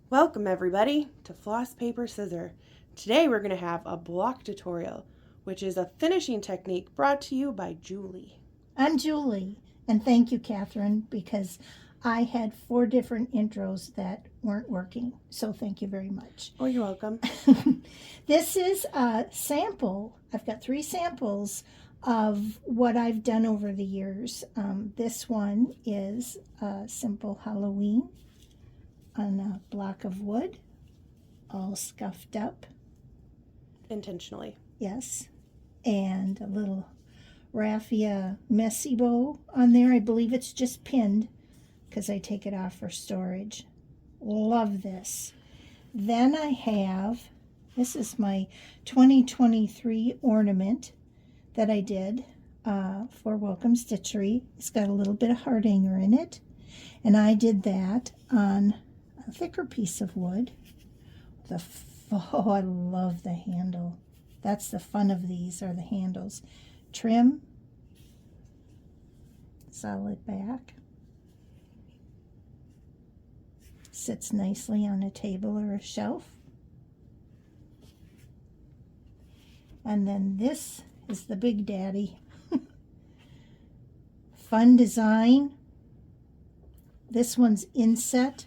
Welcome everybody to Floss, Paper, Scissor. Today we're going to have a block tutorial, which is a finishing technique brought to you by Julie. I'm Julie, and thank you, Catherine, because I had 4 different intros that weren't working, so thank you very much. Oh, you're welcome. This is a sample. I've got 3 samples of what I've done over the years. This one is a simple Halloween on a block of wood, all scuffed up. Intentionally. Yes, and a little raffia messy bow on there. I believe it's just pinned because I take it off for storage. Love this. Then I have, this is my 2023 ornament that I did for Welcome Stitchery. It's got a little bit of heart hanger in it, and I did that on a thicker piece of wood. Oh, I love the handle. That's the fun of these, are the handles. Trim, solid back, sits nicely on a table or a shelf. And then this is the big daddy. Fun design. This one's inset.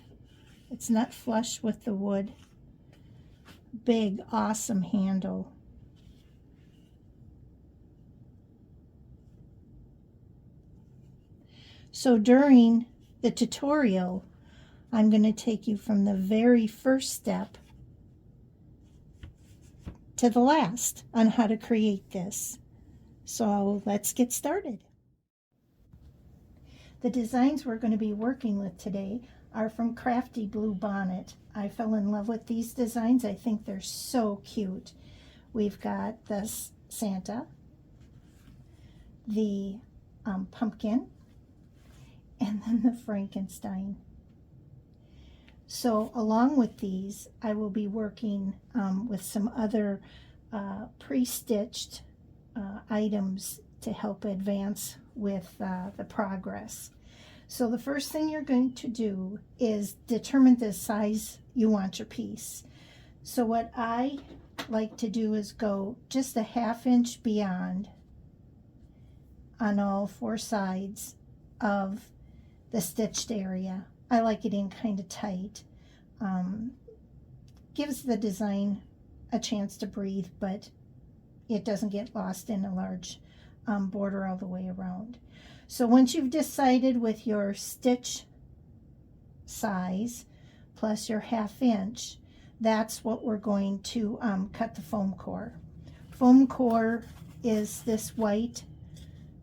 It's not flush with the wood. Big, awesome handle. So during the tutorial, I'm going to take you from the very first step to the last on how to create this. So let's get started. The designs we're going to be working with today are from Crafty Blue Bonnet. I fell in love with these designs. I think they're so cute. We've got the Santa, the pumpkin, and then the Frankenstein. So along with these, I will be working with some other pre-stitched items to help advance with the progress. So the first thing you're going to do is determine the size you want your piece. So what I like to do is go just a 1/2 inch beyond on all 4 sides of the stitched area. I like it in kind of tight. Gives the design a chance to breathe, but it doesn't get lost in a large border all the way around. So once you've decided with your stitch size plus your 1/2 inch, that's what we're going to cut the foam core. Foam core is this white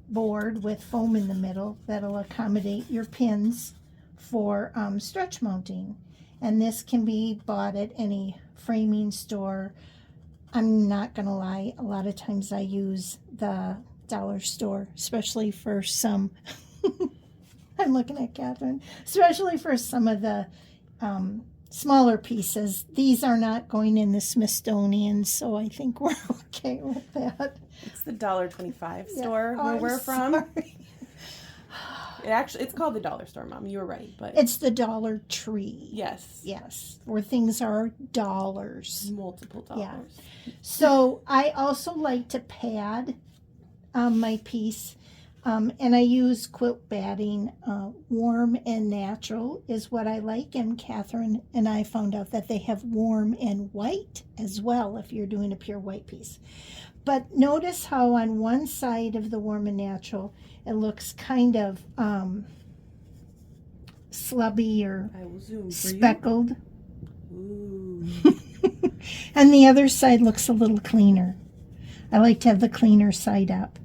board with foam in the middle that'll accommodate your pins for stretch mounting. And this can be bought at any framing store. I'm not gonna lie, a lot of times I use the dollar store, especially for some I'm looking at Catherine, especially for some of the smaller pieces. These are not going in the Smithsonian, so I think we're okay with that. It's the $1.25 store Yeah. where I'm we're from. sorry. It's called the dollar store, Mom. You were right, but It's the Dollar Tree. yes, Where things are dollars. multiple dollars. So I also like to pad my piece, and I use quilt batting. Warm and natural is what I like, and Catherine and I found out that they have warm and white as well if you're doing a pure white piece. But notice how on one side of the warm and natural it looks kind of slubby or I will zoom for speckled. you. Ooh. And the other side looks a little cleaner. I like to have the cleaner side up.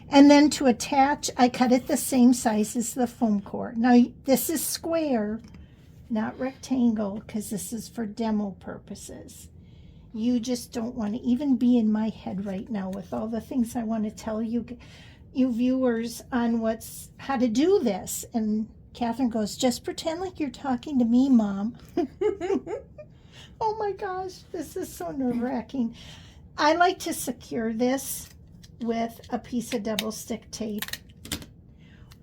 And then to attach, I cut it the same size as the foam core. Now this is square, not rectangle, because this is for demo purposes. You just don't want to even be in my head right now with all the things I want to tell you viewers on how to do this. And Catherine goes, just pretend like you're talking to me, Mom. Oh my gosh, this is so nerve-wracking. I like to secure this with a piece of double stick tape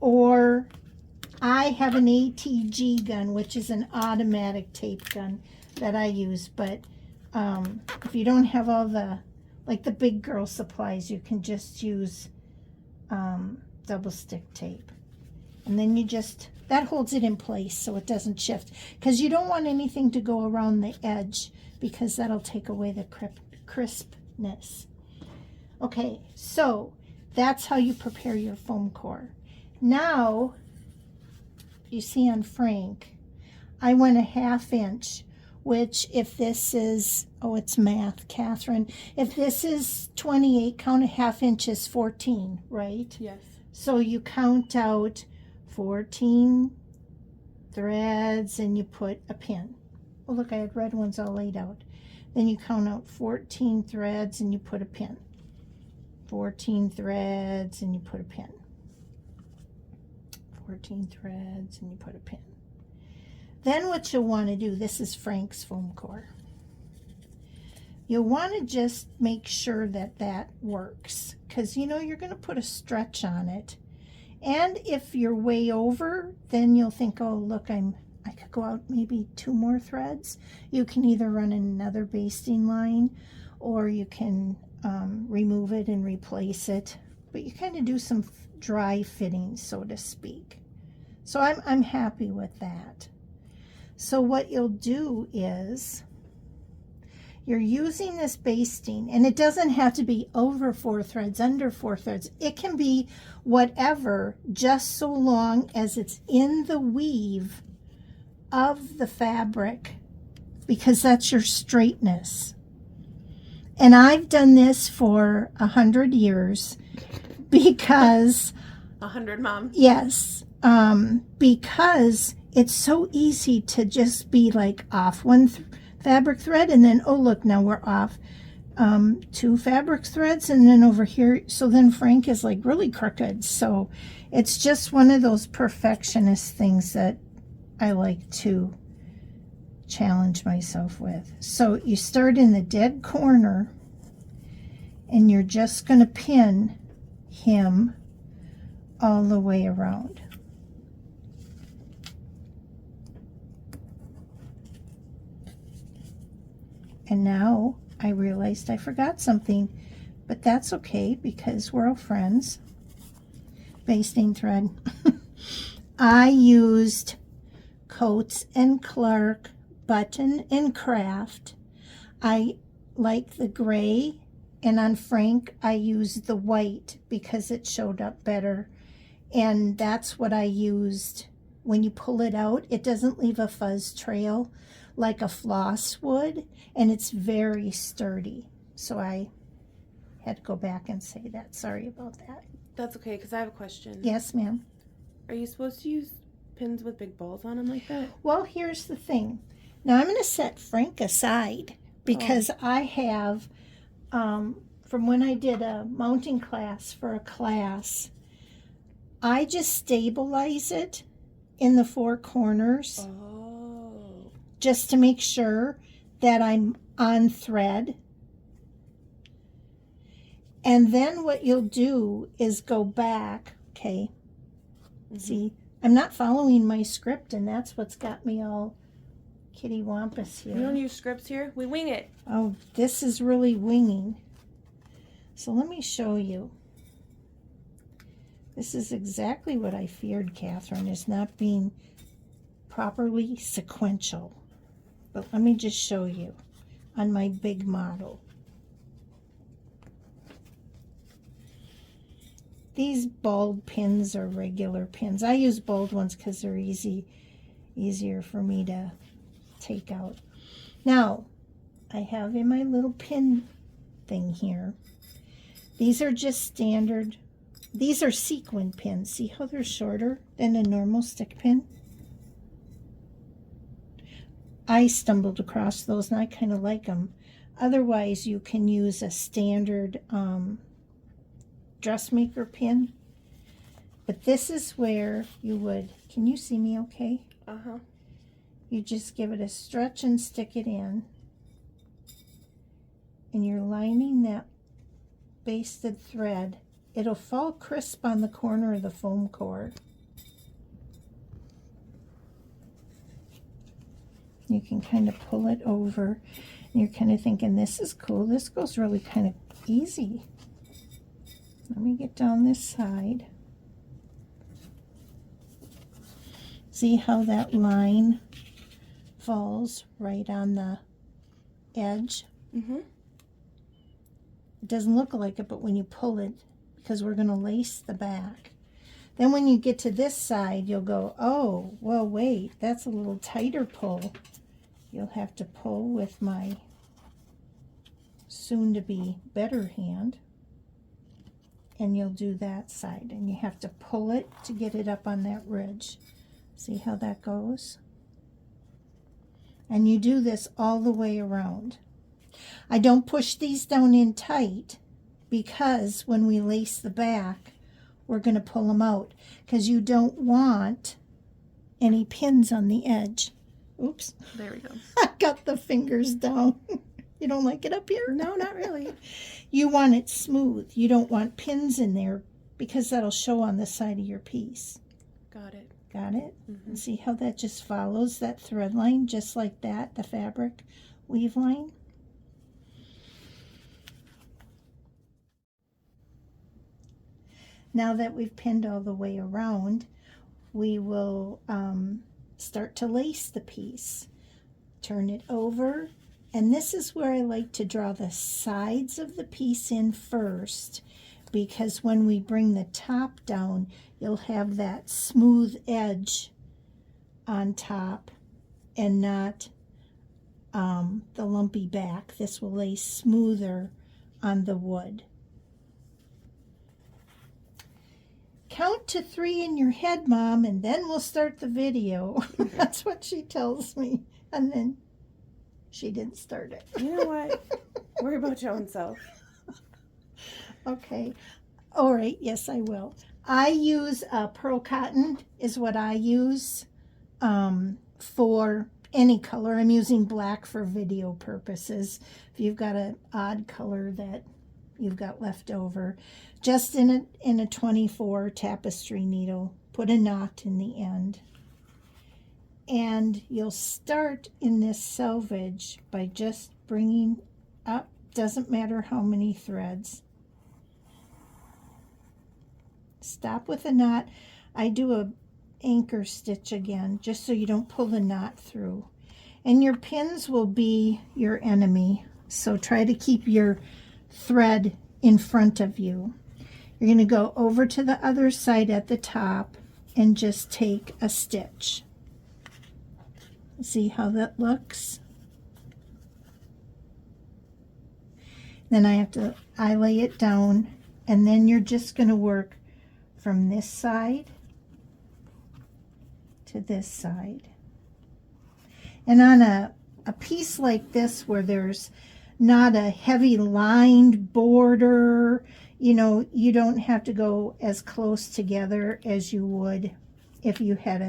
or I have an ATG gun, which is an automatic tape gun that I use, but if you don't have all the, like the big girl supplies, you can just use double stick tape. And then you just, that holds it in place so it doesn't shift, because you don't want anything to go around the edge, because that'll take away the crispness. Okay, so that's how you prepare your foam core. Now, you see on Frank, I went a 1/2 inch, which if this is, oh, it's math, Catherine. If this is 28, count a 1/2 inch is 14, right? Yes. So you count out 14 threads and you put a pin. Oh, look, I had red ones all laid out. Then you count out 14 threads and you put a pin. 14 threads and you put a pin. 14 threads and you put a pin. Then what you'll want to do, this is Frank's foam core. You'll want to just make sure that that works, because you know you're going to put a stretch on it. And if you're way over, then you'll think, oh, look, I could go out maybe 2 more threads. You can either run another basting line, or you can remove it and replace it. But you kind of do some dry fitting, so to speak. So I'm happy with that. So what you'll do is, you're using this basting, and it doesn't have to be over 4 threads, under 4 threads. It can be whatever, just so long as it's in the weave of the fabric, because that's your straightness. And I've done this for 100 years because 100, Mom. Yes, because it's so easy to just be like off one fabric thread, and then, oh look, now we're off 2 fabric threads, and then over here, so then Frank is like really crooked. So it's just one of those perfectionist things that I like to challenge myself with. So you start in the dead corner, and you're just going to pin him all the way around. And now I realized I forgot something, but that's okay because we're all friends. Basting thread. I used Coates and Clark Button and Craft. I like the gray, and on Frank I used the white because it showed up better. And that's what I used. When you pull it out, it doesn't leave a fuzz trail like a floss would, and it's very sturdy. So I had to go back and say that. Sorry about that. That's okay, because I have a question. Yes, ma'am. Are you supposed to use pins with big balls on them like that? Well, here's the thing. Now I'm going to set Frank aside because I have, from when I did a mounting class for a class, I just stabilize it in the 4 corners. Just to make sure that I'm on thread. And then what you'll do is go back, okay? See, I'm not following my script, and that's what's got me all kitty wampus here. We don't use scripts here. We wing it. Oh, this is really winging. So let me show you. This is exactly what I feared, Catherine, is not being properly sequential. But let me just show you on my big model. These bold pins are regular pins. I use bold ones because they're easier for me to take out. Now, I have in my little pin thing here, these are just standard, these are sequin pins. See how they're shorter than a normal stick pin? I stumbled across those and I kind of like them. Otherwise, you can use a standard dressmaker pin. But this is where you would, can you see me okay? Uh-huh. You just give it a stretch and stick it in. And you're lining that basted thread. It'll fall crisp on the corner of the foam core. You can kind of pull it over. And you're kind of thinking, this is cool. This goes really kind of easy. Let me get down this side. See how that line falls right on the edge? Mm-hmm. It doesn't look like it, but when you pull it, because we're going to lace the back. Then when you get to this side, you'll go, oh, well, wait, that's a little tighter pull. You'll have to pull with my soon-to-be better hand. And you'll do that side. And you have to pull it to get it up on that ridge. See how that goes? And you do this all the way around. I don't push these down in tight because when we lace the back, we're going to pull them out because you don't want any pins on the edge. Oops. There we go. I got the fingers down. You don't like it up here? No, not really. You want it smooth. You don't want pins in there because that'll show on the side of your piece. Got it. Got it? Mm-hmm. See how that just follows that thread line just like that, the fabric weave line? Now that we've pinned all the way around, we will start to lace the piece. Turn it over, and this is where I like to draw the sides of the piece in first, because when we bring the top down, you'll have that smooth edge on top and not the lumpy back. This will lay smoother on the wood. Count to 3 in your head, Mom, and then we'll start the video. That's what she tells me. And then she didn't start it. You know what? Worry about your own self. Okay. All right. Yes, I will. I use pearl cotton is what I use for any color. I'm using black for video purposes. If you've got an odd color that you've got left over, just in a 24 tapestry needle, put a knot in the end. And you'll start in this selvage by just bringing up, doesn't matter how many threads. Stop with a knot. I do a anchor stitch again, just so you don't pull the knot through. And your pins will be your enemy, so try to keep your thread in front of you. You're going to go over to the other side at the top and just take a stitch. See how that looks? Then I lay it down, and then you're just going to work from this side to this side. And on a piece like this where there's not a heavy lined border, you know, you don't have to go as close together as you would if you had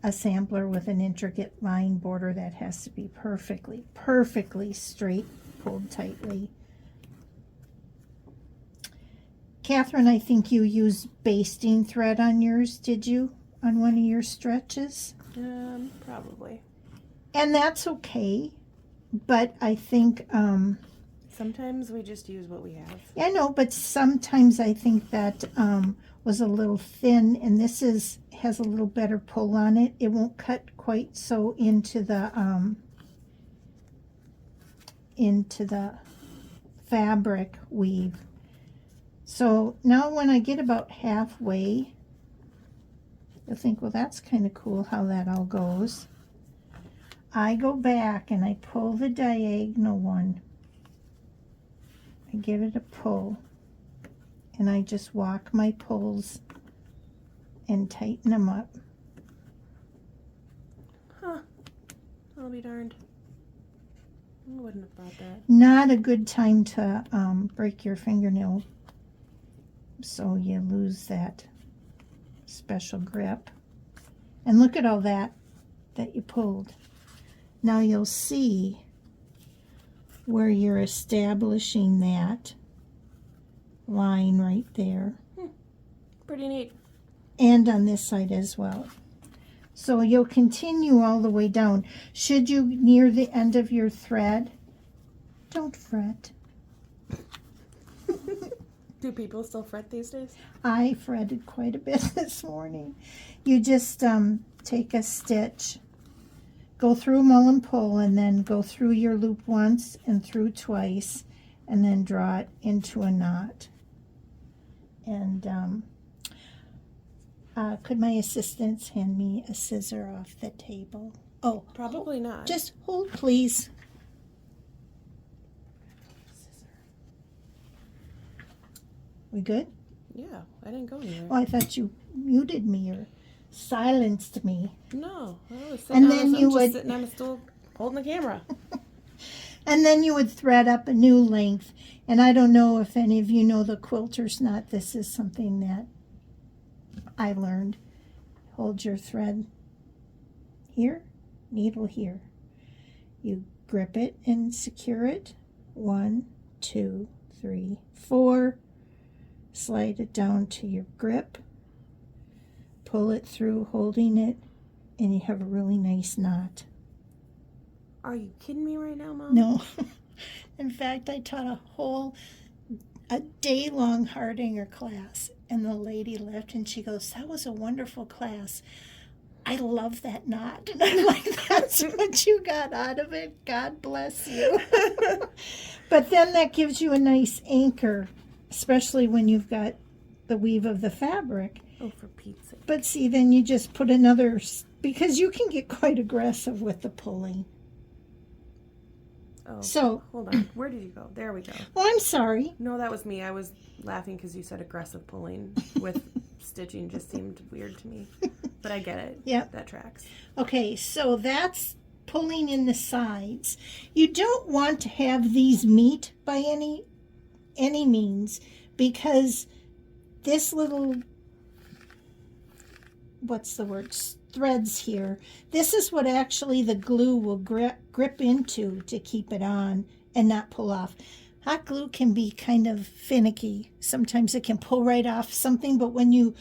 a sampler with an intricate line border that has to be perfectly straight, pulled tightly. Catherine, I think you used basting thread on yours, did you? On one of your stretches? Probably. And that's okay, but I think Sometimes we just use what we have. yeah, I know, but sometimes I think that was a little thin, and this has a little better pull on it. It won't cut quite so into the fabric weave. So now when I get about halfway, you'll think, well, that's kind of cool how that all goes. I go back and I pull the diagonal one. I give it a pull, and I just walk my pulls and tighten them up. Huh. I'll be darned. I wouldn't have thought that. Not a good time to break your fingernail, so you lose that special grip. And look at all that you pulled. Now you'll see where you're establishing that line right there. Pretty neat. And on this side as well. So you'll continue all the way down. Should you near the end of your thread, don't fret. Do people still fret these days? I fretted quite a bit this morning. You just take a stitch, go through mull and pull, and then go through your loop once and through twice, and then draw it into a knot. And could my assistants hand me a scissor off the table? Oh, Probably not. just hold, please. We good? Yeah, I didn't go anywhere. Oh, I thought you muted me or silenced me. No, I was And sitting, then I'm you just would- sitting on a stool holding the camera. And then you would thread up a new length. And I don't know if any of you know the quilter's knot. This is something that I learned. Hold your thread here, needle here. You grip it and secure it. 1, 2, 3, 4. Slide it down to your grip. Pull it through, holding it, and you have a really nice knot. Are you kidding me right now, Mom? No. In fact, I taught a day-long Hardinger class, and the lady left and she goes, "That was a wonderful class. I love that knot." And I'm like, "That's what you got out of it. God bless you." But then that gives you a nice anchor, especially when you've got the weave of the fabric. Oh, for Pete's sake. But see, then you just put another, because you can get quite aggressive with the pulling. Oh, So, hold on. Where did you go? There we go. oh, I'm sorry. No, that was me. I was laughing because you said aggressive pulling with stitching just seemed weird to me. But I get it. Yep. That tracks. Okay, so that's pulling in the sides. You don't want to have these meet by any means, because this little, what's the word, threads here, this is what actually the glue will grip into to keep it on and not pull off. Hot glue can be kind of finicky. Sometimes it can pull right off something, but when you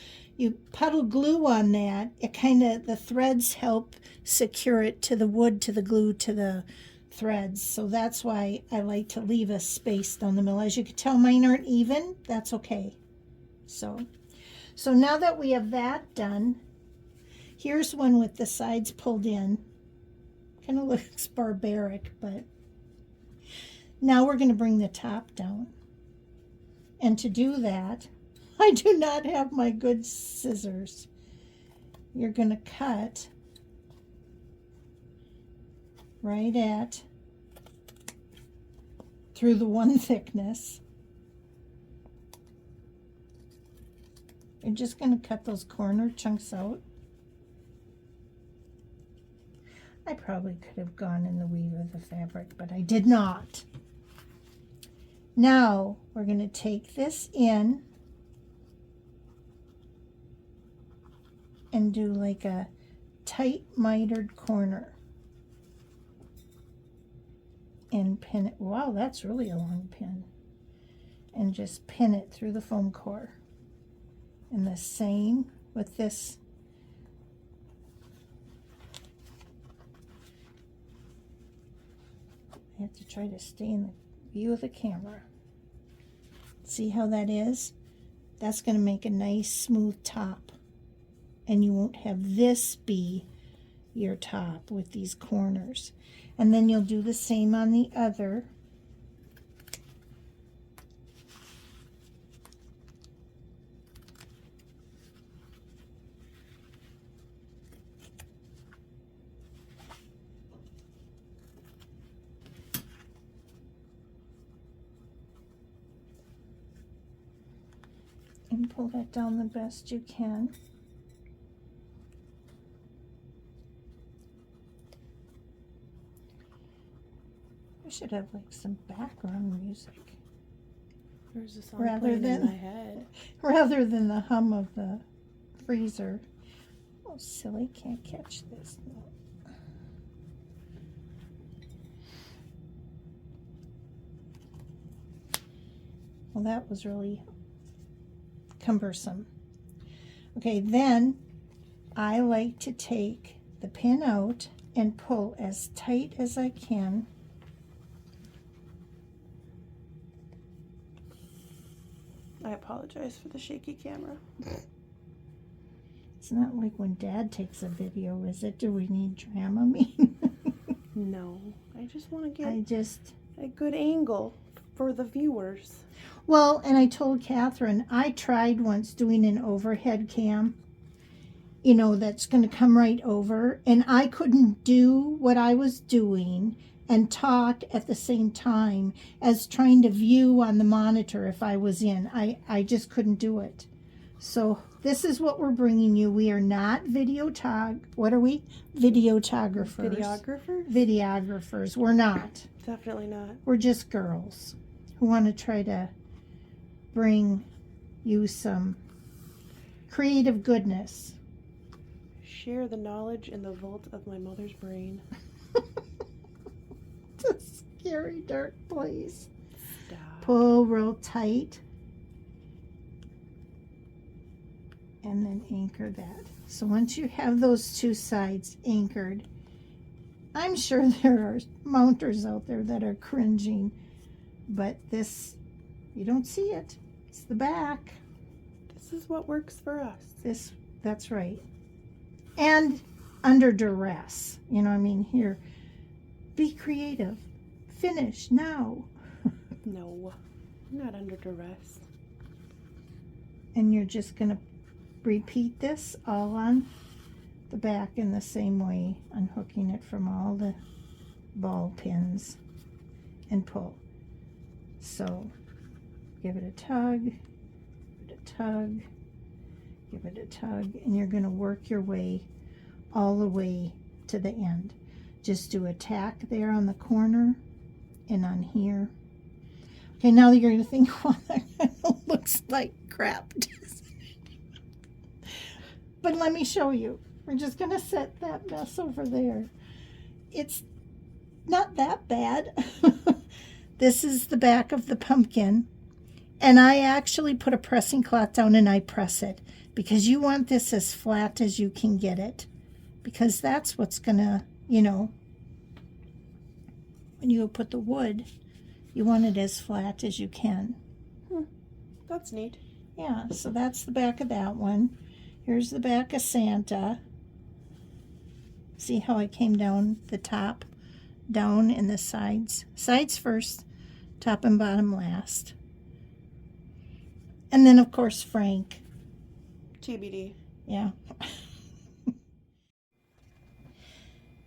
puddle glue on that, it kind of, the threads help secure it to the wood, to the glue, to the threads. So that's why I like to leave a space down the middle. As you can tell, mine aren't even. That's okay. So now that we have that done, here's one with the sides pulled in. Kind of looks barbaric, but now we're going to bring the top down. And to do that, I do not have my good scissors. You're going to cut right at through the one thickness. You're just going to cut those corner chunks out. I probably could have gone in the weave of the fabric, but I did not. Now we're going to take this in and do like a tight mitered corner and pin it. Wow, that's really a long pin. And just pin it through the foam core. And the same with this. I have to try to stay in the view of the camera. See how that is? That's going to make a nice smooth top. And you won't have this be your top with these corners. And then you'll do the same on the other. And pull that down the best you can. I should have like some background music There's a song Rather playing than- in my head. rather than the hum of the freezer. Oh, silly, can't catch this. No. Well, that was really cumbersome. Okay, then I like to take the pin out and pull as tight as I can. I apologize for the shaky camera. It's not like when Dad takes a video, is it? Do we need Dramamine? No, I just want to get a good angle for the viewers. Well, and I told Catherine, I tried once doing an overhead cam, you know, that's going to come right over, and I couldn't do what I was doing and talk at the same time as trying to view on the monitor if I was in. I just couldn't do it. So this is what we're bringing you. We are not what are we? Videographers. Videographers. We're not. Definitely not. We're just girls who want to try to bring you some creative goodness. Share the knowledge in the vault of my mother's brain. It's a scary, dark place. Stop. Pull real tight. And then anchor that. So once you have those two sides anchored, I'm sure there are mounters out there that are cringing, but this, you don't see it. It's the back. This is what works for us. That's right. And under duress, you know, I mean, here, be creative. Finish now. No, I'm not under duress. And you're just going to repeat this all on the back in the same way, unhooking it from all the ball pins and pull. So give it a tug, give it a tug, give it a tug, and you're going to work your way all the way to the end. Just do a tack there on the corner and on here. Okay, now you're going to think, well, that kind of looks like crap. But let me show you. We're just going to set that mess over there. It's not that bad. This is the back of the pumpkin. And I actually put a pressing cloth down and I press it. Because you want this as flat as you can get it. Because that's what's going to, you know, when you put the wood, you want it as flat as you can. That's neat. Yeah, so that's the back of that one. Here's the back of Santa. See how I came down the top, down, and the sides? Sides first, top and bottom last. And then, of course, Frank. TBD. Yeah.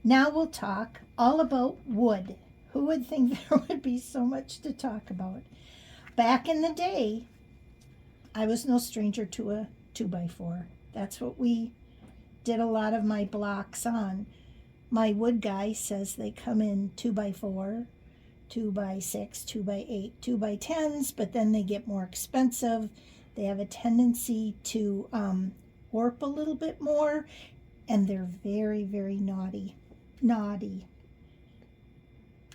Now we'll talk all about wood. Who would think there would be so much to talk about? Back in the day, I was no stranger to a 2x4. That's what we did a lot of my blocks on. My wood guy says they come in 2x4, 2x6, 2x8, 2x10s, but then they get more expensive. They have a tendency to warp a little bit more, and they're very, very naughty.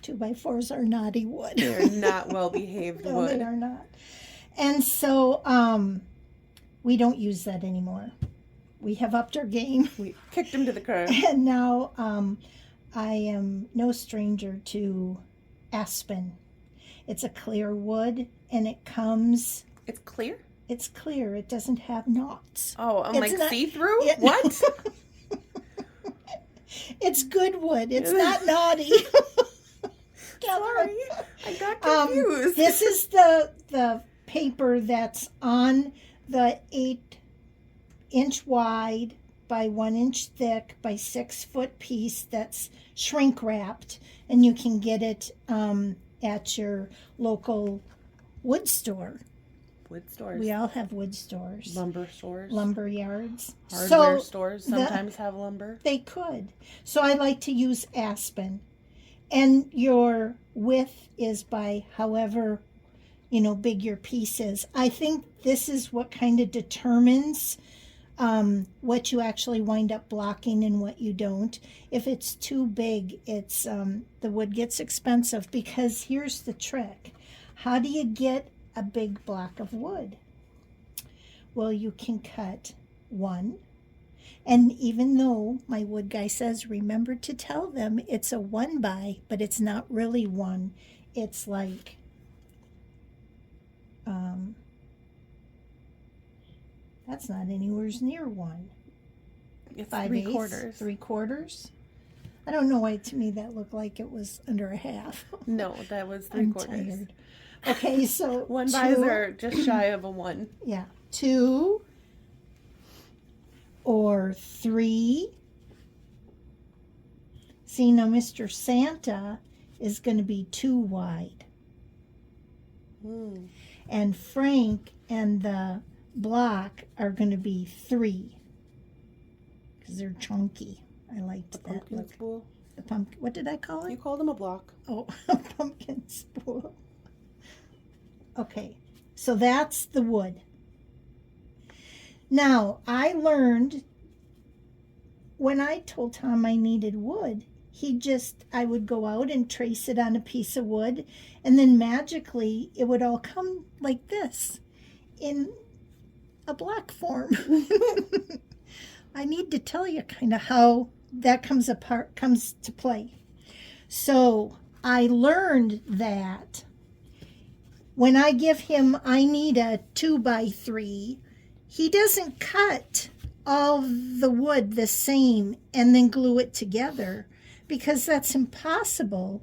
2x4s are naughty wood. They're not well-behaved No, wood. they are not. And so we don't use that anymore. We have upped our game. We kicked him to the curb. And now I am no stranger to aspen. It's a clear wood, and it comes... It's clear? It's clear. It doesn't have knots. Oh, I'm It's like not- see-through? Yeah. What? It's good wood. It's not naughty. Sorry, I got confused. This is the paper that's on the 8-inch wide by 1 inch thick by 6 foot piece that's shrink wrapped, and you can get it at your local wood store. Wood stores. We all have wood stores. Lumber stores. Lumber yards. Hardware stores sometimes have lumber. They could. So I like to use aspen. And your width is by however, you know, big your piece is. I think this is what kind of determines what you actually wind up blocking and what you don't. If it's too big, it's the wood gets expensive, because here's the trick. How do you get a big block of wood? Well, you can cut 1, And even though my wood guy says, remember to tell them it's a 1x, but it's not really one. It's like, that's not anywhere near one. It's 5/8, 3/4. 3/4. I don't know why to me that looked like it was under a half. No, that was I'm 3/4. tired. Okay, so 1/5 are just shy of a 1. Yeah, 2 or 3. See, now Mr. Santa is going to be 2 wide. And Frank and the block are going to be 3 because they're chunky. I liked The that pumpkin look. spool. The pumpkin. What did I call it? You called them a block. Oh, a pumpkin spool. Okay, so that's the wood. Now, I learned when I told Tom I needed wood, I would go out and trace it on a piece of wood, and then magically it would all come like this in a block form. I need to tell you kind of how that comes to play. So I learned that when I give him, I need a 2x3, he doesn't cut all the wood the same and then glue it together, because that's impossible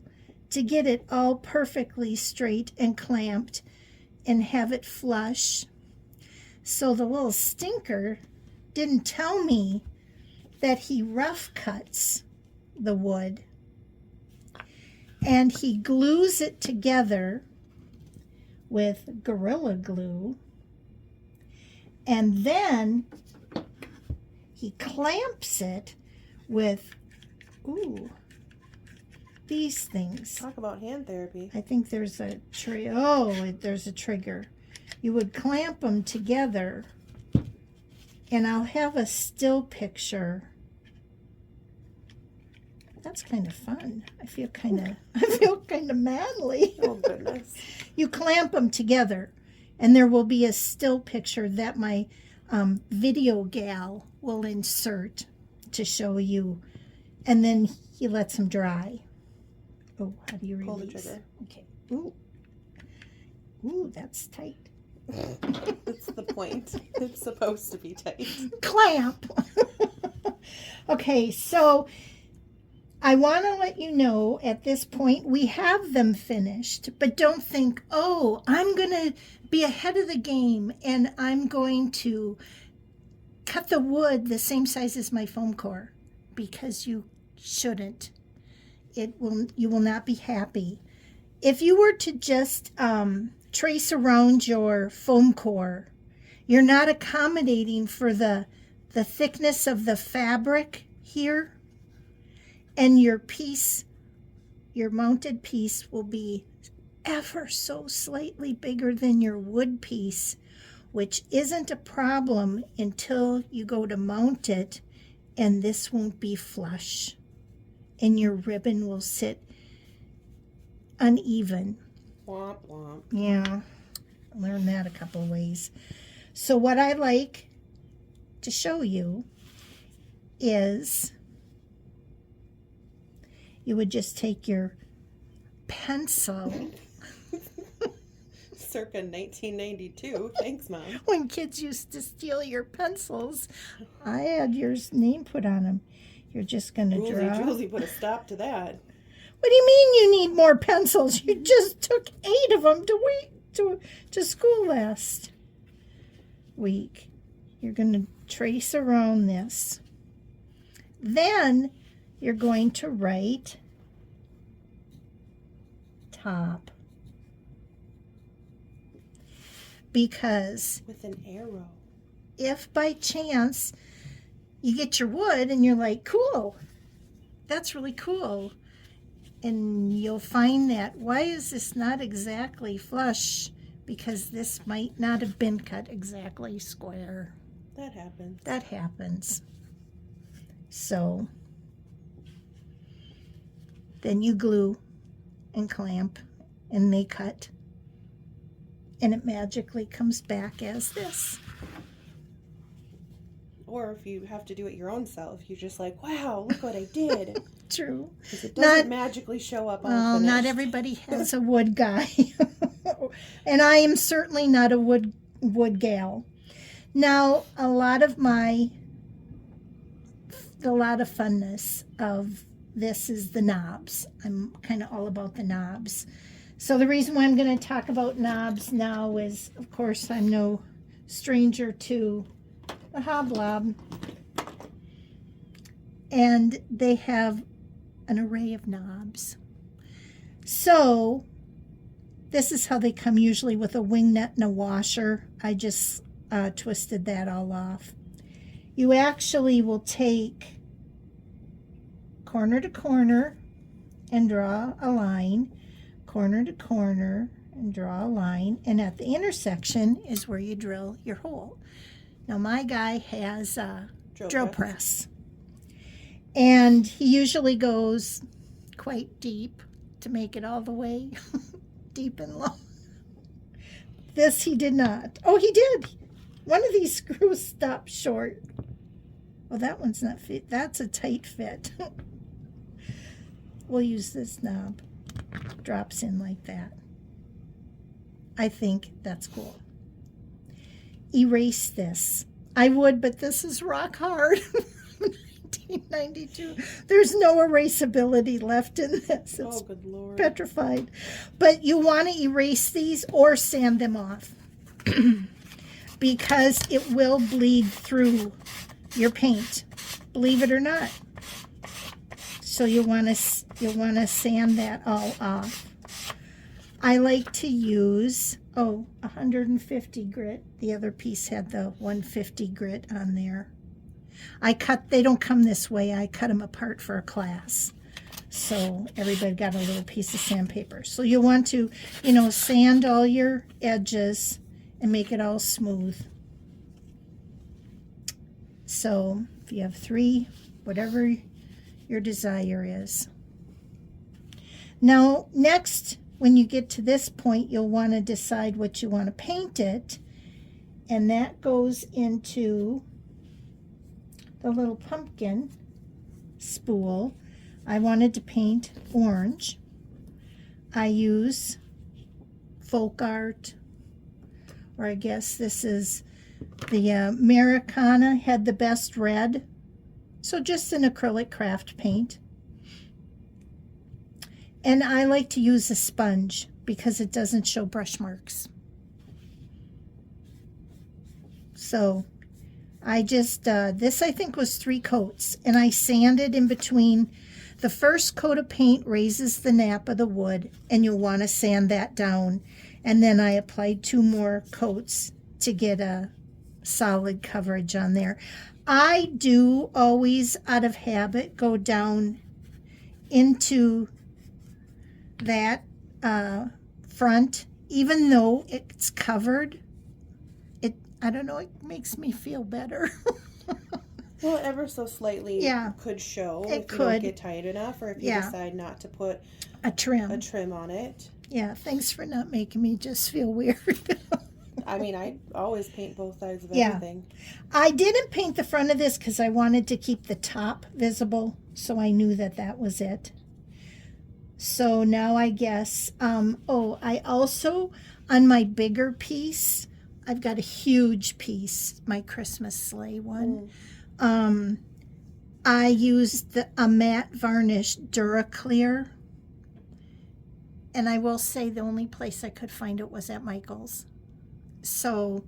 to get it all perfectly straight and clamped and have it flush. So the little stinker didn't tell me that he rough cuts the wood and he glues it together with Gorilla Glue, and then he clamps it with these things. Talk about hand therapy. I think there's a there's a trigger. You would clamp them together, and I'll have a still picture. That's kind of fun. I feel kind of manly. Oh goodness. You clamp them together, and there will be a still picture that my video gal will insert to show you, and then he lets them dry. Oh, how do you release? Pull the trigger. Okay. Ooh, that's tight. That's the point. It's supposed to be tight. Clamp. Okay, so I want to let you know at this point we have them finished, but don't think, oh, I'm going to be ahead of the game and I'm going to cut the wood the same size as my foam core, because you shouldn't. You will not be happy. If you were to just trace around your foam core, you're not accommodating for the thickness of the fabric here. And your mounted piece will be ever so slightly bigger than your wood piece, which isn't a problem until you go to mount it, and this won't be flush, and your ribbon will sit uneven. Womp womp. Yeah, I learned that a couple of ways. So what I like to show you is you would just take your pencil. Circa 1992. Thanks, Mom. When kids used to steal your pencils, I had your name put on them. You're just going to draw. Julesy put a stop to that. What do you mean you need more pencils? You just took 8 of them to school last week. You're going to trace around this. Then you're going to write top, because with an arrow, if by chance you get your wood and you're like, cool, that's really cool, and you'll find that, why is this not exactly flush? Because this might not have been cut exactly square. That happens. That happens. So then you glue and clamp, and they cut, and it magically comes back as this. Or if you have to do it your own self, you're just like, wow, look what I did. True. Because it doesn't Not, magically show up all well, finished. not everybody has a wood guy. And I am certainly not a wood gal. Now, a lot of funness of this is the knobs. I'm kind of all about the knobs. So the reason why I'm going to talk about knobs now is, of course, I'm no stranger to the Hoblob. And they have an array of knobs. So this is how they come, usually with a wing nut and a washer. I just twisted that all off. You actually will take corner to corner and draw a line, corner to corner and draw a line, and at the intersection is where you drill your hole. Now my guy has a drill press, and he usually goes quite deep to make it all the way deep and long. This he did not. Oh, he did. One of these screws stopped short. Oh, that one's not fit. That's a tight fit. We'll use this knob. Drops in like that. I think that's cool. Erase this. I would, but this is rock hard. 1992. There's no erasability left in this. It's good Lord. Petrified. But you want to erase these or sand them off because it will bleed through your paint, believe it or not. So you want to sand that all off. I like to use 150 grit. The other piece had the 150 grit on there. They don't come this way. I cut them apart for a class. So everybody got a little piece of sandpaper. So you want to, sand all your edges and make it all smooth. So if you have 3, whatever your desire is. Now, next, when you get to this point, you'll want to decide what you want to paint it. And that goes into the little pumpkin spool. I wanted to paint orange. I use folk art, or I guess this is the Americana had the best red. So just an acrylic craft paint. And I like to use a sponge because it doesn't show brush marks. So I just, this I think was 3 coats, and I sanded in between. The first coat of paint raises the nap of the wood, and you'll want to sand that down. And then I applied 2 more coats to get a solid coverage on there. I do always, out of habit, go down into that front, even though it's covered. I don't know, it makes me feel better. Well, ever so slightly could show if you don't get tight enough, or if you decide not to put a trim on it. Yeah, thanks for not making me just feel weird. I mean, I always paint both sides of everything. I didn't paint the front of this because I wanted to keep the top visible, so I knew that was it. So now I guess, I also, on my bigger piece, I've got a huge piece, my Christmas sleigh one. I used a matte varnish Duraclear. And I will say the only place I could find it was at Michael's. So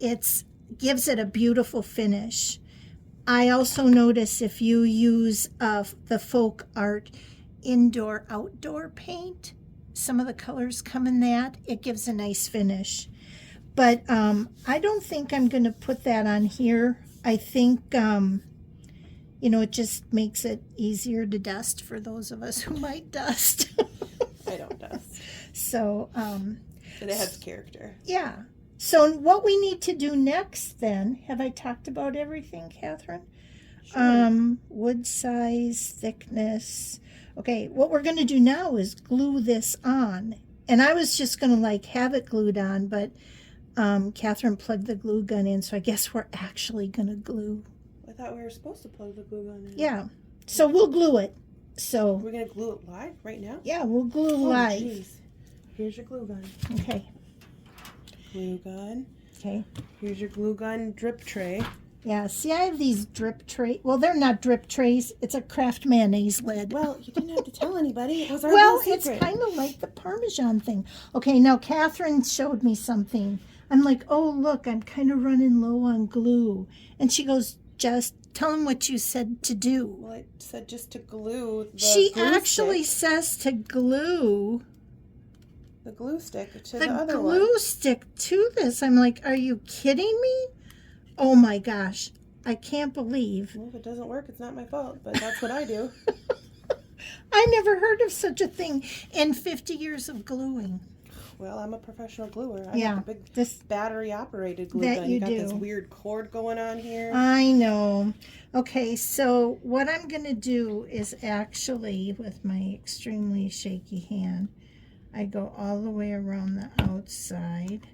it gives it a beautiful finish. I also notice if you use the folk art indoor-outdoor paint, some of the colors come in that. It gives a nice finish. But I don't think I'm going to put that on here. I think, it just makes it easier to dust for those of us who might dust. I don't dust. So, it has character. Yeah. So what we need to do next then, have I talked about everything, Catherine? Sure. Wood size, thickness. Okay, what we're going to do now is glue this on. And I was just going to have it glued on, but Catherine plugged the glue gun in, so I guess we're actually going to glue. I thought we were supposed to plug the glue gun in. Yeah. So we'll glue it. So we're going to glue it live right now? Yeah, we'll glue live. Geez. Here's your glue gun. Okay. Glue gun. Okay. Here's your glue gun drip tray. Yeah, see, I have these drip trays. Well, they're not drip trays. It's a Kraft mayonnaise lid. Well, you didn't have to tell anybody. It was our well, little it's secret. kind of like the Parmesan thing. Okay, now Catherine showed me something. I'm like, oh, look, I'm kind of running low on glue. And she goes, just tell them what you said to do. Well, I said just to glue the She glue actually stick. says to glue the glue stick to the other glue one. stick to this. I'm like, are you kidding me? Oh my gosh, I can't believe. Well, if it doesn't work, it's not my fault, but that's what I do. I never heard of such a thing in 50 years of gluing. Well, I'm a professional gluer. I Yeah, got the big battery-operated glue that gun. you got do. this weird cord going on here. I know. Okay, so what I'm going to do is actually, with my extremely shaky hand, I go all the way around the outside,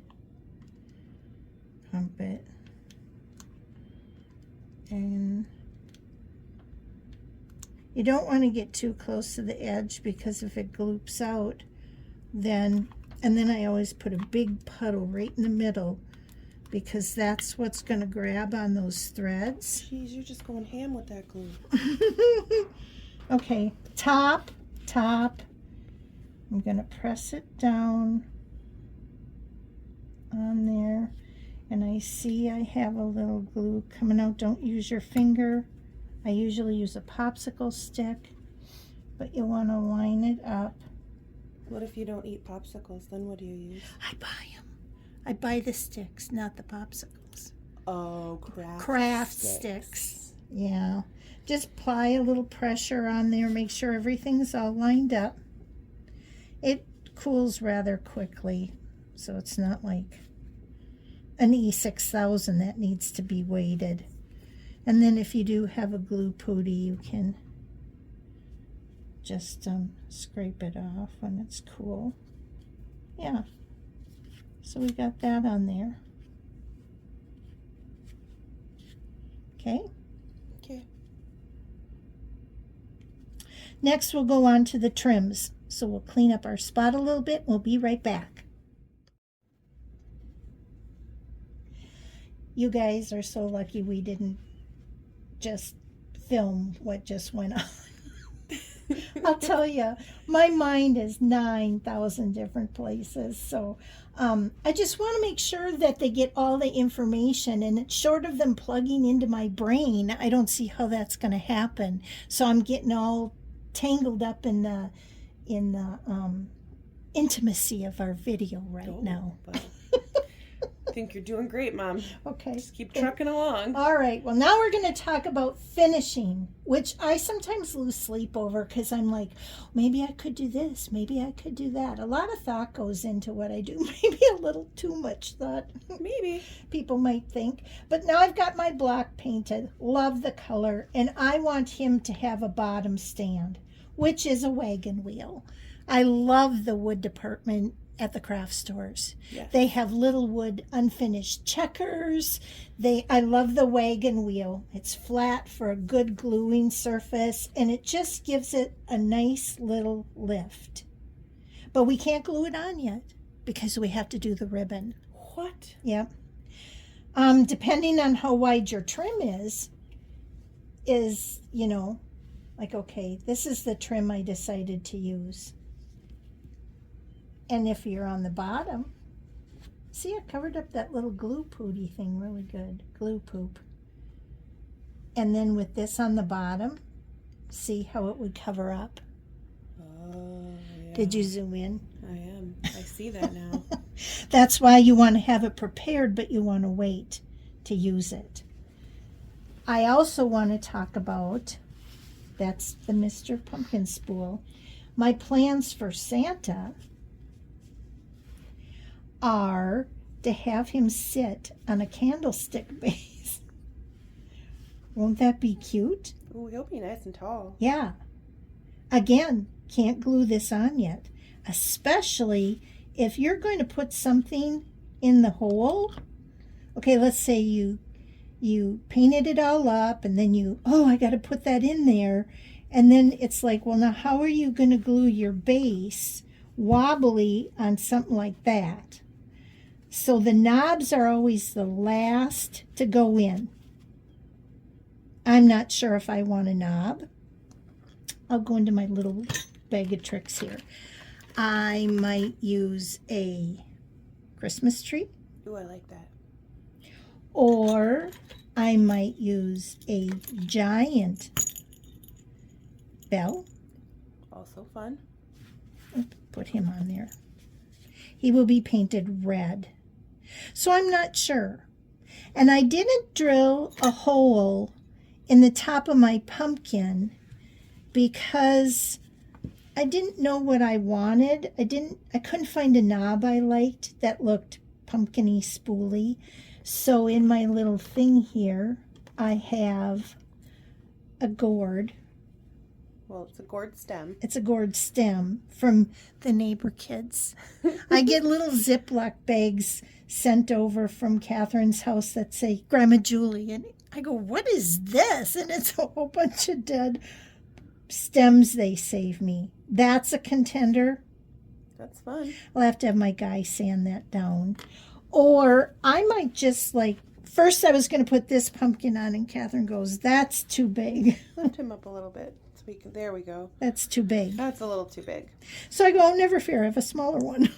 pump it, and you don't want to get too close to the edge because if it gloops out, then, and then I always put a big puddle right in the middle because that's what's going to grab on those threads. Jeez, you're just going ham with that glue. Okay, top. I'm going to press it down on there. And I see I have a little glue coming out. Don't use your finger. I usually use a popsicle stick, but you want to line it up. What if you don't eat popsicles? Then what do you use? I buy them. I buy the sticks, not the popsicles. Oh, Craft sticks. Yeah. Just apply a little pressure on there. Make sure everything's all lined up. It cools rather quickly, so it's not like an E6000 that needs to be weighted. And then if you do have a glue putty, you can just scrape it off when it's cool. Yeah. So we got that on there. Okay. Okay. Next we'll go on to the trims. So we'll clean up our spot a little bit. We'll be right back. You guys are so lucky we didn't just film what just went on. I'll tell you, my mind is 9,000 different places. So I just want to make sure that they get all the information, and it's short of them plugging into my brain. I don't see how that's going to happen. So I'm getting all tangled up in the intimacy of our video right now. I think you're doing great, Mom. Okay. Just keep trucking along. All right. Well, now we're going to talk about finishing, which I sometimes lose sleep over because I'm like, maybe I could do this. Maybe I could do that. A lot of thought goes into what I do. Maybe a little too much thought. Maybe. People might think. But now I've got my block painted. Love the color. And I want him to have a bottom stand, which is a wagon wheel. I love the wood department at the craft stores. Yes. They have little wood unfinished checkers. I love the wagon wheel. It's flat for a good gluing surface, and it just gives it a nice little lift. But we can't glue it on yet because we have to do the ribbon. What? Yep. Depending on how wide your trim is, like, okay, this is the trim I decided to use. And if you're on the bottom, see, I covered up that little glue pooty thing really good. Glue poop. And then with this on the bottom, see how it would cover up? Oh, yeah. Did you zoom in? I am. I see that now. That's why you want to have it prepared, but you want to wait to use it. I also want to talk about, that's the Mr. Pumpkin Spool. My plans for Santa are to have him sit on a candlestick base. Won't that be cute? Oh, he'll be nice and tall. Yeah. Again, can't glue this on yet, especially if you're going to put something in the hole. Okay, let's say you painted it all up, and then I got to put that in there. And then it's like, well, now how are you going to glue your base wobbly on something like that? So the knobs are always the last to go in. I'm not sure if I want a knob. I'll go into my little bag of tricks here. I might use a Christmas tree. Ooh, I like that. Or I might use a giant bell. Also fun. Put him on there. He will be painted red. So I'm not sure. And I didn't drill a hole in the top of my pumpkin because I didn't know what I wanted. I couldn't find a knob I liked that looked pumpkin-y, spooly. So in my little thing here, I have a gourd. Well, it's a gourd stem. It's a gourd stem from the neighbor kids. I get little Ziploc bags sent over from Catherine's house that say Grandma Julie. And I go, what is this? And it's a whole bunch of dead stems they save me. That's a contender. That's fun. I'll have to have my guy sand that down. Or I might just first I was going to put this pumpkin on, and Catherine goes, that's too big. Lift him up a little bit. There we go. That's too big. That's a little too big. So I go, oh, never fear, I have a smaller one.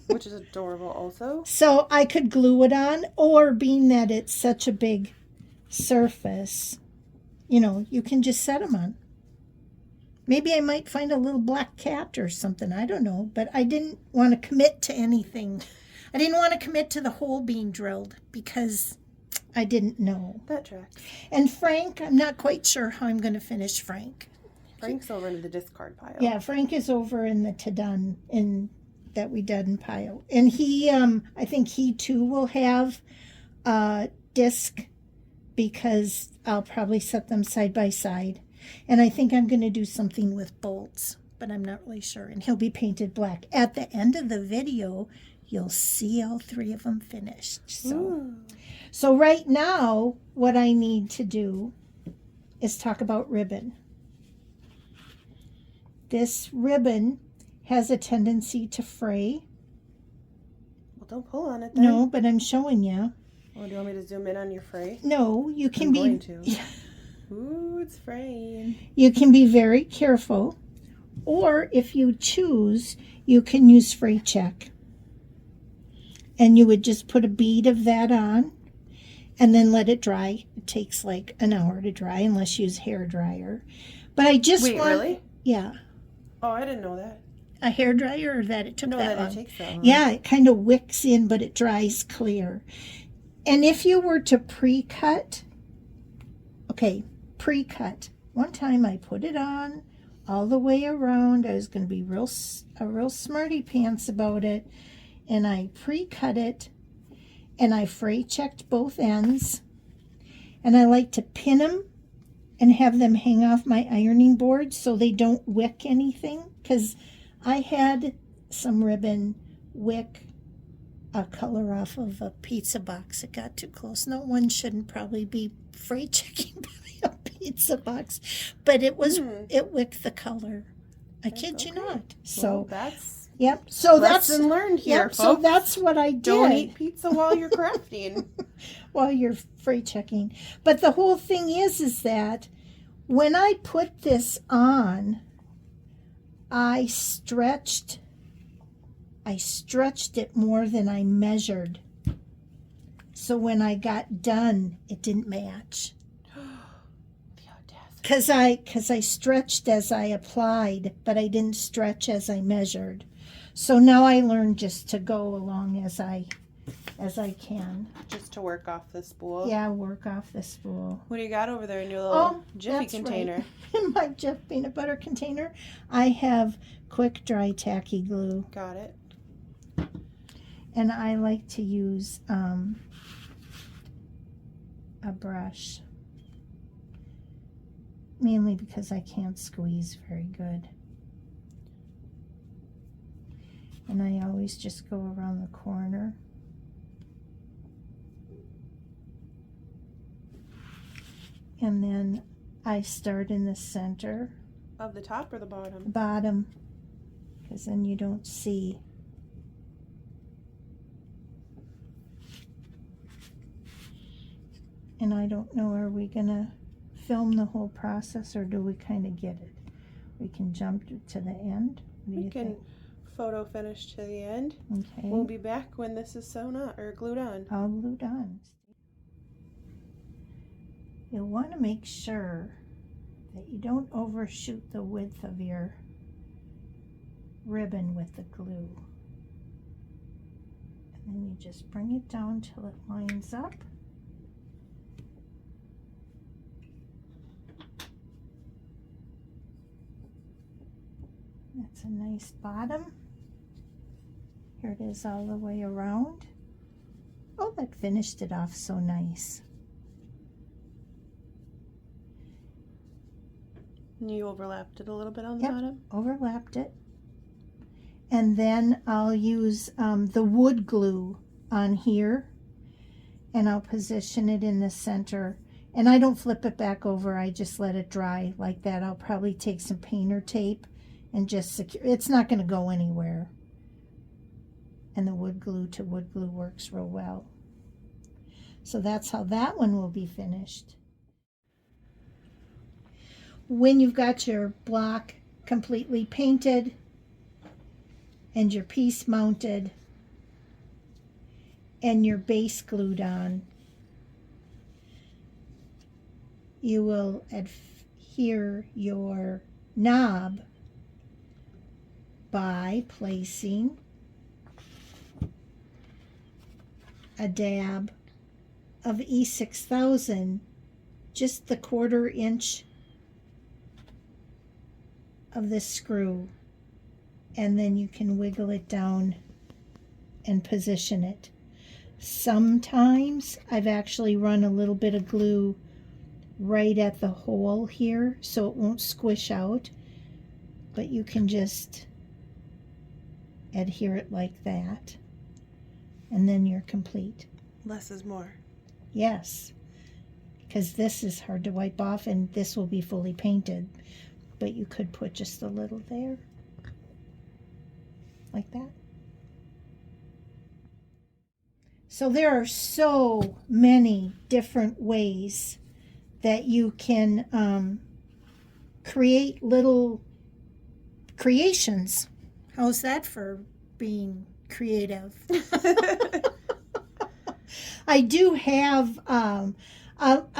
Which is adorable also. So I could glue it on, or being that it's such a big surface, you can just set them on. Maybe I might find a little black cat or something. I don't know. But I didn't want to commit to anything. I didn't want to commit to the hole being drilled because I didn't know. That tracks. And Frank, I'm not quite sure how I'm going to finish Frank. Frank's over in the discard pile. Yeah, Frank is over in the to-done that we done pile. And he, I think he too will have a disc because I'll probably set them side by side. And I think I'm going to do something with bolts, but I'm not really sure. And he'll be painted black. At the end of the video, you'll see all three of them finished. So right now, what I need to do is talk about ribbon. This ribbon has a tendency to fray. Well, don't pull on it then. No, but I'm showing you. Oh, do you want me to zoom in on your fray? No, you can I'm be. Going to. Ooh, it's fraying. You can be very careful, or if you choose, you can use fray check. And you would just put a bead of that on, and then let it dry. It takes like an hour to dry, unless you use hair dryer. But I just Wait, really? Yeah. Oh, I didn't know that. A hair dryer, or that it took that long? It takes that long. Yeah, it kind of wicks in, but it dries clear. And if you were to pre-cut, pre-cut. One time I put it on all the way around. I was going to be a real smarty pants about it. And I pre-cut it, and I fray checked both ends. And I like to pin them and have them hang off my ironing board so they don't wick anything. Because I had some ribbon wick a color off of a pizza box. It got too close. No one shouldn't probably be fray checking by a pizza box. But it was, it wicked the color. I kid you not. So that's... Yep. So lesson learned here, folks. So that's what I did. Don't eat pizza while you're crafting. While you're fray checking. But the whole thing is that when I put this on, I stretched it more than I measured. So when I got done, it didn't match. Because I stretched as I applied, but I didn't stretch as I measured. So now I learned just to go along as I can. Just to work off the spool. Yeah, work off the spool. What do you got over there in your little Jiffy container? Right. In my Jif peanut butter container, I have quick dry tacky glue. Got it. And I like to use a brush. Mainly because I can't squeeze very good. And I always just go around the corner. And then I start in the center. Of the top or the bottom? Bottom, because then you don't see. And I don't know, are we gonna film the whole process, or do we kind of get it? We can jump to the end. We can photo finish to the end. Okay. We'll be back when this is sewn on or glued on. All glued on. You'll want to make sure that you don't overshoot the width of your ribbon with the glue. And then you just bring it down till it lines up. That's a nice bottom. Here it is all the way around. Oh, that finished it off so nice. You overlapped it a little bit on the bottom? Overlapped it. And then I'll use the wood glue on here, and I'll position it in the center. And I don't flip it back over, I just let it dry like that. I'll probably take some painter tape and just secure. It's not going to go anywhere. And the wood glue to wood glue works real well. So that's how that one will be finished. When you've got your block completely painted and your piece mounted and your base glued on, you will adhere your knob by placing a dab of E6000, just the 1/4 inch of this screw, and then you can wiggle it down and position it. Sometimes I've actually run a little bit of glue right at the hole here so it won't squish out, but you can just adhere it like that, and then you're complete. Less is more. Yes, because this is hard to wipe off and this will be fully painted, but you could put just a little there, like that. So there are so many different ways that you can create little creations. How's that for being creative? I do have a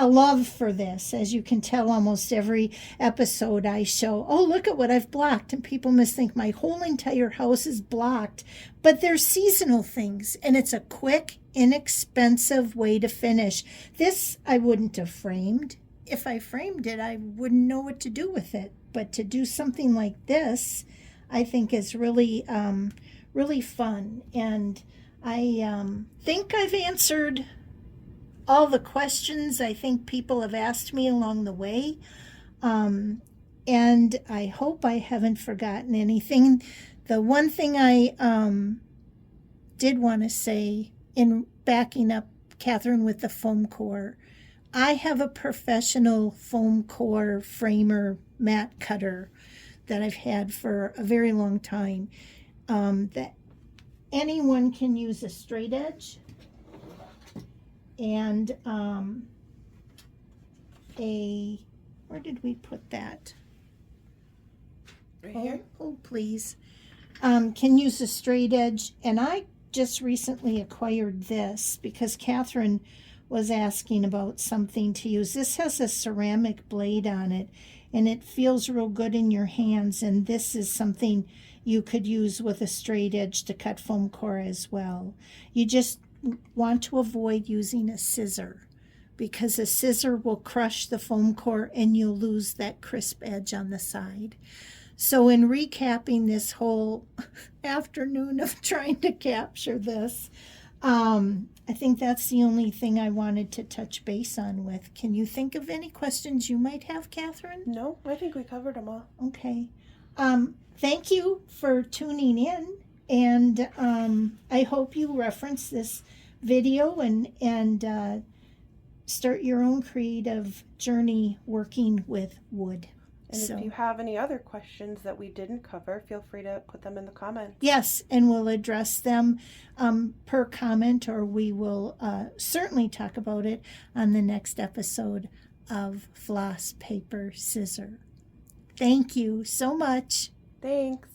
love for this. As you can tell, almost every episode I show, oh, look at what I've blocked. And people must think my whole entire house is blocked. But they're seasonal things, and it's a quick, inexpensive way to finish. This I wouldn't have framed. If I framed it, I wouldn't know what to do with it. But to do something like this, I think is really, really fun. And I think I've answered all the questions I think people have asked me along the way. And I hope I haven't forgotten anything. The one thing I did want to say in backing up Catherine with the foam core, I have a professional foam core framer mat cutter that I've had for a very long time. That anyone can use a straight edge and where did we put that? Right here? Oh, please. Can use a straight edge, and I just recently acquired this because Catherine was asking about something to use. This has a ceramic blade on it, and it feels real good in your hands, and this is something you could use with a straight edge to cut foam core as well. You just want to avoid using a scissor because a scissor will crush the foam core and you'll lose that crisp edge on the side. So in recapping this whole afternoon of trying to capture this, I think that's the only thing I wanted to touch base on with. Can you think of any questions you might have, Catherine? No, I think we covered them all. Okay. Thank you for tuning in, and I hope you reference this video and start your own creative journey working with wood. And if you have any other questions that we didn't cover, feel free to put them in the comments. Yes, and we'll address them per comment, or we will certainly talk about it on the next episode of Floss, Paper, Scissor. Thank you so much. Thanks.